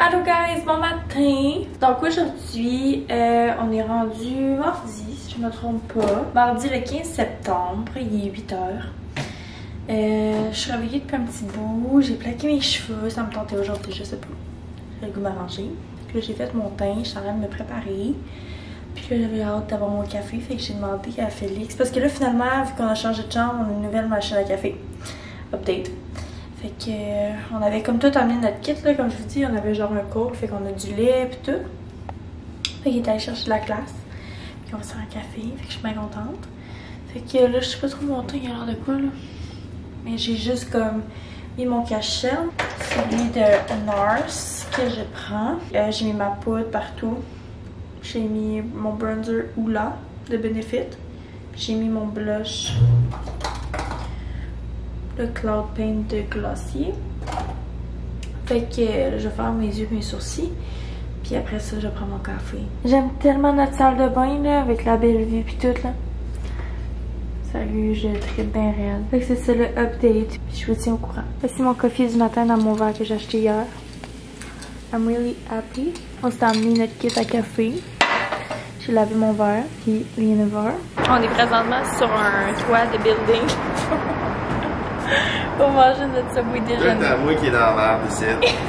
Allô guys, bon matin! Donc aujourd'hui, on est rendu mardi, si je me trompe pas. Mardi le 15 septembre, il est 8h. Je suis réveillée depuis un petit bout, j'ai plaqué mes cheveux, ça me tentait aujourd'hui, je sais pas. J'ai le goût de m'arranger. Puis là j'ai fait mon teint, je suis en train de me préparer. Puis là j'avais hâte d'avoir mon café, fait que j'ai demandé à Félix. Parce que là finalement, vu qu'on a changé de chambre, on a une nouvelle machine à café. Update. Fait que on avait comme tout amené notre kit là, comme je vous dis, on avait genre un cours, fait qu'on a du lait pis tout. Fait qu'il est allé chercher de la glace. Puis on va se faire un café, fait que je suis bien contente. Fait que là, je sais pas trop mon teint, il a l'air de quoi là. Mais j'ai juste comme mis mon cachet, celui de NARS que je prends. J'ai mis ma poudre partout. J'ai mis mon bronzer Hoola de Benefit. J'ai mis mon blush. Le Cloud Paint de Glossier. Fait que je vais faire mes yeux et mes sourcils. Puis après ça, je prends mon café. J'aime tellement notre salle de bain là, avec la belle vue puis tout là. Salut, je tripe bien réel. Fait que c'est ça le update. Puis je vous tiens au courant. Voici mon coffee du matin dans mon verre que j'ai acheté hier. I'm really happy. On s'est amené notre kit à café. J'ai lavé mon verre, puis rien à voir. On est présentement sur un toit de building. Pour manger notre Subway déjeuner. C'est moi qui est dans la merde ici. Merci.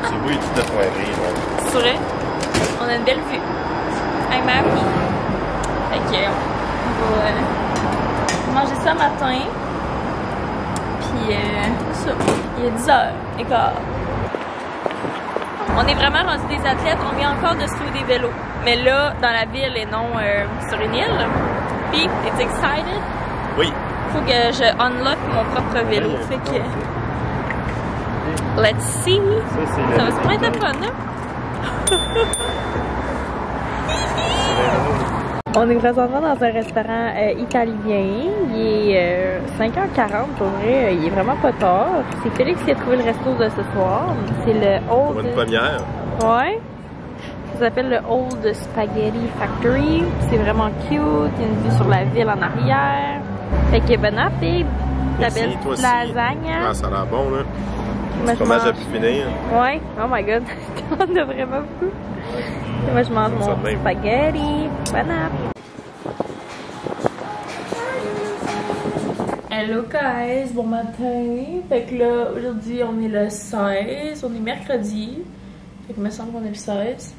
Subway est tout à poiré. C'est vrai? On a une belle vue. Avec ma vie. Fait que on va manger ça matin. Puis ça. Il est 10h15. On est vraiment rendu des athlètes. On vient encore de se louer des vélos. Mais là, dans la ville et non sur une île. Puis, it's excited. Oui. Faut que je unlock mon propre vélo. Fait que. Let's see. Ça va se prendre de fun, hein? On est présentement dans un restaurant italien. Il est 5h40 pour vrai. Il est vraiment pas tard. C'est Félix qui a trouvé le resto de ce soir. C'est le Old. Pour une première. Ouais. Ça s'appelle le Old Spaghetti Factory. C'est vraiment cute. Il y a une vue sur la ville en arrière. Fait que bon appétit. La belle lasagne. Ah, ça a l'air bon, là. Le fromage a pu finir. Ouais. Oh my god. On a vraiment beaucoup. Et moi, je mange mon spaghetti. Bon appétit. Hello guys, bon matin. Fait que là, aujourd'hui, on est le 16. On est mercredi. Fait que il me semble qu'on est le 16.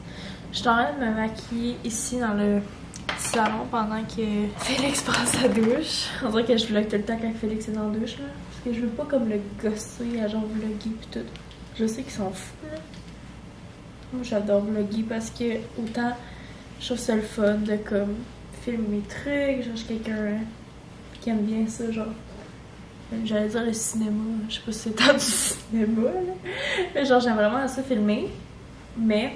Je suis en train de me maquiller ici dans le petit salon pendant que Félix prend sa douche. On dirait que je vlog tout le temps quand Félix est dans la douche là. Parce que je veux pas comme le gosser à genre vlogger pis tout. Je sais qu'ils sont fous là. Moi j'adore vlogger parce que autant je trouve ça le fun de comme filmer mes trucs. Genre je suis quelqu'un qui aime bien ça genre. J'allais dire le cinéma, je sais pas si c'est tant du cinéma là. Mais genre j'aime vraiment ça filmer. Mais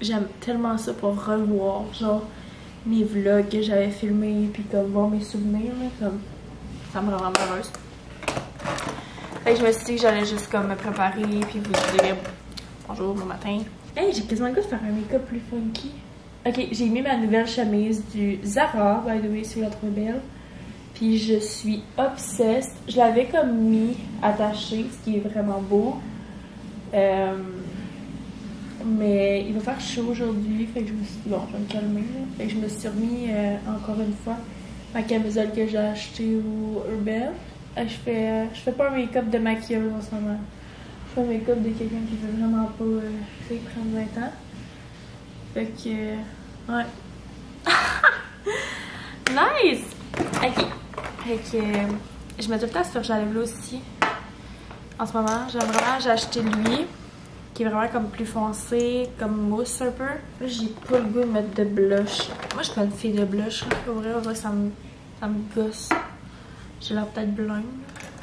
j'aime tellement ça pour revoir genre mes vlogs que j'avais filmés puis comme voir mes souvenirs là, comme ça me rend vraiment heureuse. Fait que je me suis dit que j'allais juste comme me préparer puis vous dire bonjour bon matin. Hey, j'ai quasiment le goût de faire un make-up plus funky. Ok, j'ai mis ma nouvelle chemise du Zara, by the way, si vous la trouvez belle. Puis je suis obsessed. Je l'avais comme mis attaché, ce qui est vraiment beau. Mais il va faire chaud aujourd'hui, fait que je me suis dit, bon, je vais me calmer. Là. Fait que je me suis remis encore une fois ma camisole que j'ai achetée au Urban. Je fais pas un make-up de maquilleuse en ce moment. Je fais un make-up de quelqu'un qui veut vraiment pas prendre 20 ans. Fait que, ouais. Nice! Ok. Fait que, je mets tout le temps sur Jalève aussi. En ce moment, j'aime vraiment, j'ai acheté lui. Qui est vraiment comme plus foncé, comme mousse un peu. Là, j'ai pas le goût de mettre de blush. Moi, je suis pas une fille de blush. Pour vrai, on voit que ça me gosse. J'ai l'air peut-être blonde.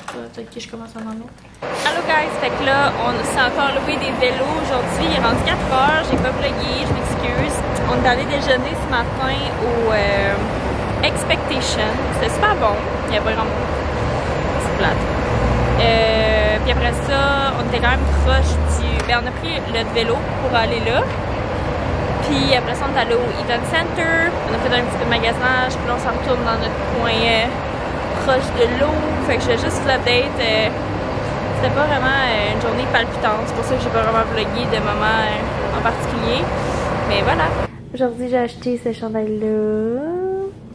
Peut-être que je commence à m'en aller. Allô guys, fait que là, on s'est encore loué des vélos aujourd'hui. Il est rendu 4h, j'ai pas vlogué, je m'excuse. On est allé déjeuner ce matin au Expectation. C'était super bon. Il y a pas grand monde. C'est plate. Puis après ça, on était quand même proche du... Ben, on a pris le vélo pour aller là. Puis après ça, on est allé au Event Center. On a fait un petit peu de magasinage. Puis là, on s'en retourne dans notre coin proche de l'eau. Fait que je vais juste l'update. C'était pas vraiment une journée palpitante. C'est pour ça que j'ai pas vraiment vlogué de moments en particulier. Mais voilà. Aujourd'hui, j'ai acheté ce chandail-là.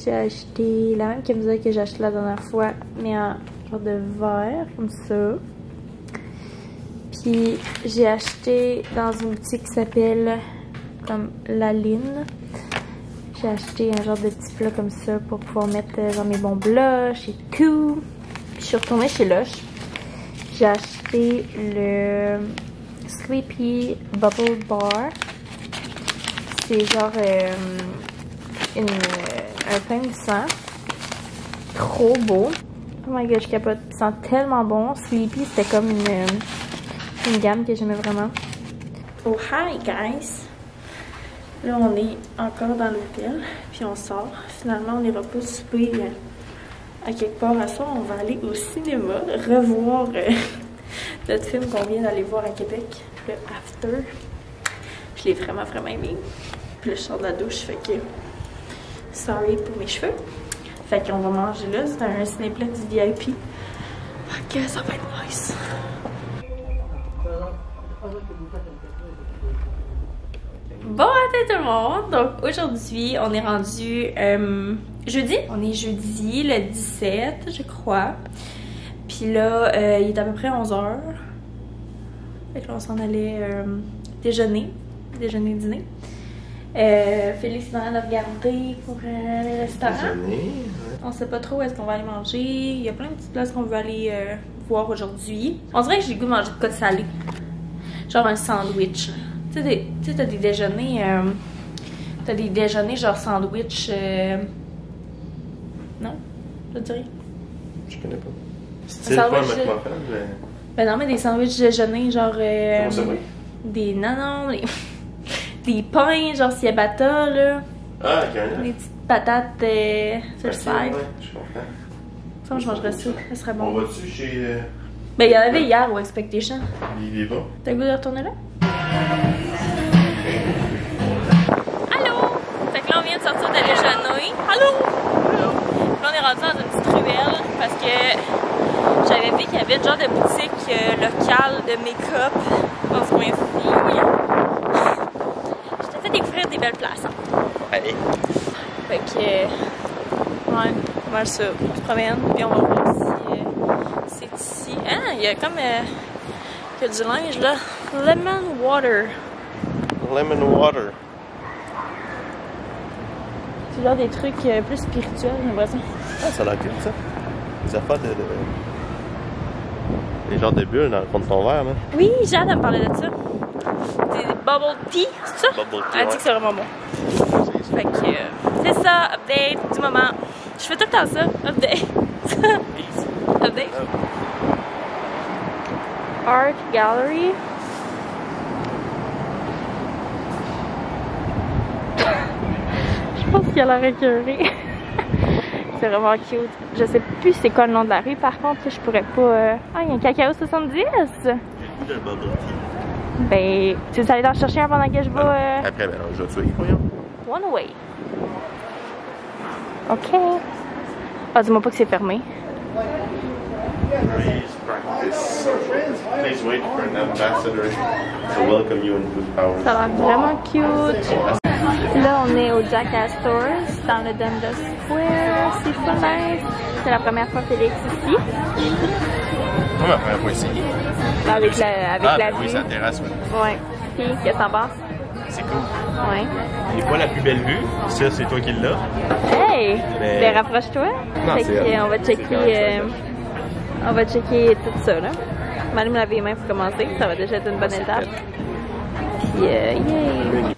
J'ai acheté la même camisole que j'ai acheté la dernière fois, mais en genre de vert, comme ça. Puis j'ai acheté dans une boutique qui s'appelle comme La Line. J'ai acheté un genre de petit plat comme ça pour pouvoir mettre genre mes bons blushs et tout. Puis je suis retournée chez Lush. J'ai acheté le Sleepy Bubble Bar. C'est genre un pain de sang. Trop beau. Oh my god, je capote. Il sent tellement bon. Sleepy, c'était comme une gamme que j'aimais vraiment. Oh hi guys! Là, on est encore dans l'hôtel, puis on sort. Finalement, on n'ira pas souper à quelque part à soir. On va aller au cinéma, revoir notre film qu'on vient d'aller voir à Québec, le After. Je l'ai vraiment, vraiment aimé. Puis là, je sors de la douche, fait que sorry pour mes cheveux. Fait qu'on va manger là. C'est un cinéplex VIP. Fait que ça va être nice. Bon matin tout le monde! Donc aujourd'hui, on est rendu jeudi. On est jeudi, le 17, je crois. Puis là, il est à peu près 11h. Fait que là, on s'en allait déjeuner, dîner. Félix est en train de regarder pour les restaurants. Déjeuner. On sait pas trop où est-ce qu'on va aller manger. Il y a plein de petites places qu'on veut aller voir aujourd'hui. On dirait que j'ai le goût de manger de quoi de salé. Genre un sandwich. Tu sais, t'as des déjeuners. T'as des déjeuners genre sandwich. Non? Je dirais. Je connais pas. Style Sandwich, pas McMuffin, mais. Ben non, mais des sandwichs déjeuner genre. Comment ça va? Des. Non, des pains genre ciabatta, là. Ah, ok. Des petites patates sur le side. Ouais, je comprends. Ça, je mangerais ça. Ça serait bon. On va-tu chez. Ben, il y en avait hier au Expectation. Il est bon. T'as le goût de retourner là? Allô? Fait que là, on vient de sortir de déjeuner. Allô? Allô? Là, on est rendu dans une petite ruelle parce que j'avais vu qu'il y avait le genre de boutique locale de make-up dans ce coin-ci. Je t'ai fait découvrir des belles places. Hein? Allez. Fait que. Ouais, mal ça. On se promène, puis on va voir si c'est ici. Ah, il y a comme. Il y a du linge là. Lemon water. Lemon water. C'est genre des trucs plus spirituels, j'ai l'impression. Ah, ça a l'air cool, ça. Des affaires de. Des genres de bulles dans le fond de ton verre, là. Oui, j'ai hâte de me parler de ça. Des bubble tea, c'est ça? Bubble tea. Elle dit que c'est vraiment bon. Fait que c'est ça, update du moment. Je fais tout le temps ça, update. Update. Art Gallery. Je pense qu'il a l'air écœuré. C'est vraiment cute. Je sais plus c'est quoi le nom de la rue, par contre, je pourrais pas... Ah, il y a un cacao 70! J'ai le bubble tea. Ben, tu veux aller en chercher un pendant que je vais... Après, ben, je vais te suivre, voyons. One way. OK. Ah, dis-moi pas que c'est fermé. Please practice. Please wait for an ambassador to welcome you in Food Power. Ça a l'air vraiment cute. Là, on est au Jackass Stores, dans le Dundas Square. C'est pas nice. C'est la première fois Félix ici. Moi, ma première fois ici. Avec la oui, vue. c'est la terrasse, oui. Ouais. Puis, qu'est-ce que t'en penses? C'est cool. Ouais. Il n'est pas la plus belle vue. Ça, c'est toi qui l'as. Hey! Mais- Ben, rapproche-toi. Non, Fait c'est que, elle. on va checker... on va checker tout ça, là. Je vais aller me laver les mains pour commencer. Ça va déjà être une bonne étape. Puis, yay!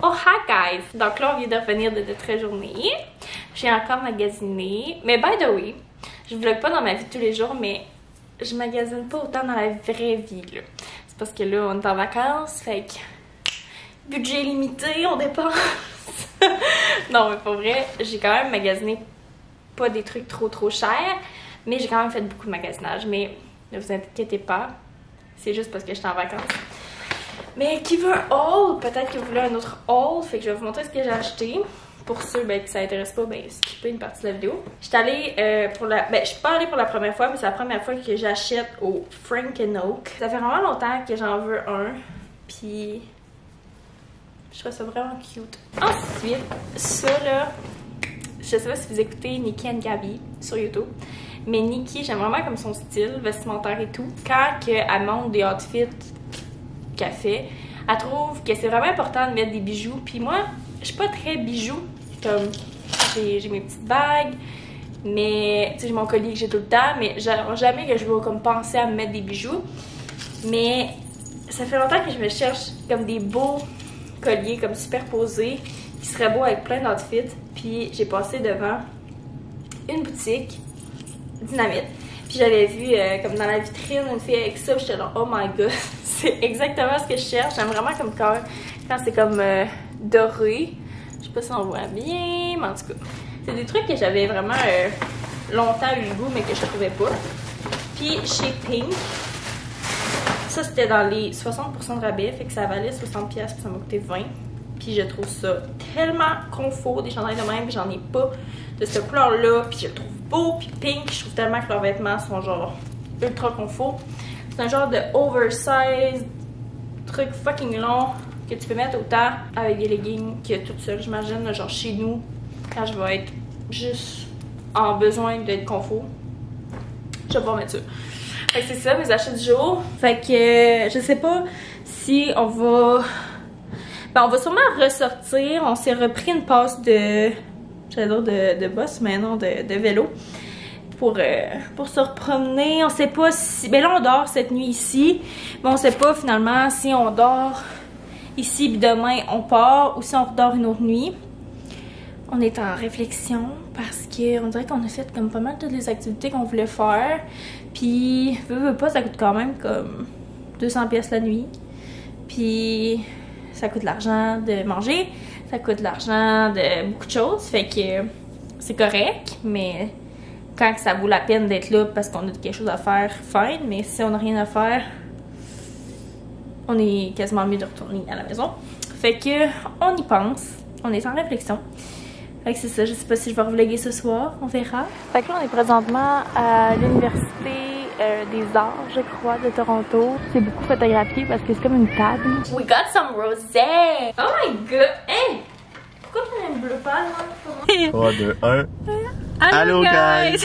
Oh, hi guys! Donc là, on vient de revenir de notre journée. J'ai encore magasiné. Mais by the way, je vlog pas dans ma vie de tous les jours, mais je magasine pas autant dans la vraie vie, là. C'est parce que là, on est en vacances, fait que budget limité, on dépense. Non, mais pour vrai, j'ai quand même magasiné pas des trucs trop chers, mais j'ai quand même fait beaucoup de magasinage. Mais ne vous inquiétez pas, c'est juste parce que j'étais en vacances. Mais qui veut un haul? Peut-être que vous voulez un autre haul, fait que je vais vous montrer ce que j'ai acheté. pour ceux ben, qui ça intéresse pas, ben skipper une partie de la vidéo. J'étais allée pour la... Ben, je suis pas allée pour la première fois, mais c'est la première fois que j'achète au Frank & Oak. Ça fait vraiment longtemps que j'en veux un. Puis... je trouve ça vraiment cute. Ensuite, ça là... je sais pas si vous écoutez Nikki and Gabi sur YouTube. Mais Nikki, j'aime vraiment comme son style vestimentaire et tout. Quand elle montre des outfits qu'elle fait, elle trouve que c'est vraiment important de mettre des bijoux. Puis moi, je suis pas très bijoux. Comme, j'ai mes petites bagues, mais tu sais, j'ai mon collier que j'ai tout le temps, mais jamais que je vais comme penser à me mettre des bijoux. Mais ça fait longtemps que je me cherche comme des beaux colliers comme superposés qui seraient beaux avec plein d'outfits. Puis j'ai passé devant une boutique Dynamite. Puis j'avais vu comme dans la vitrine une fille avec ça, j'étais là, oh my god, c'est exactement ce que je cherche. J'aime vraiment comme quand c'est comme doré. Je sais pas si on voit bien, mais en tout cas, c'est des trucs que j'avais vraiment longtemps eu le goût, mais que je trouvais pas. Puis chez Pink, ça c'était dans les 60% de rabais, fait que ça valait 60$, puis ça m'a coûté 20$. Puis je trouve ça tellement confort, des chandails de même, puis j'en ai pas de cette couleur-là, puis je le trouve beau, puis Pink, je trouve tellement que leurs vêtements sont genre ultra confort. C'est un genre de oversize, truc fucking long, que tu peux mettre autant avec des leggings que toute seule, j'imagine, genre chez nous, quand je vais être juste en besoin d'être confort. Je vais pouvoir mettre ça. Fait que c'est ça, mes achats du jour. Fait que je sais pas si on va... Ben, on va sûrement ressortir. On s'est repris une passe de... j'allais dire de boss, mais non, de vélo. Pour se repromener. On sait pas si... Ben là, on dort cette nuit ici. Mais on sait pas finalement si on dort ici, puis demain, on part. Ou si on redort une autre nuit. On est en réflexion parce qu'on dirait qu'on a fait comme pas mal toutes les activités qu'on voulait faire. Puis, veux pas, ça coûte quand même comme 200$ la nuit. Puis... ça coûte de l'argent de manger, ça coûte de l'argent de beaucoup de choses, fait que c'est correct, mais quand ça vaut la peine d'être là parce qu'on a quelque chose à faire, fine, mais si on n'a rien à faire, on est quasiment mieux de retourner à la maison. Fait que on y pense, on est en réflexion. Fait que c'est ça, je sais pas si je vais revlogger ce soir, on verra. Fait que là on est présentement à l'université des arts, je crois, de Toronto. C'est beaucoup photographié parce que c'est comme une table. We got some rosé! Oh my god! Hey! Pourquoi tu as un bleu pâle, là? 3, 2, 1. Allô, guys!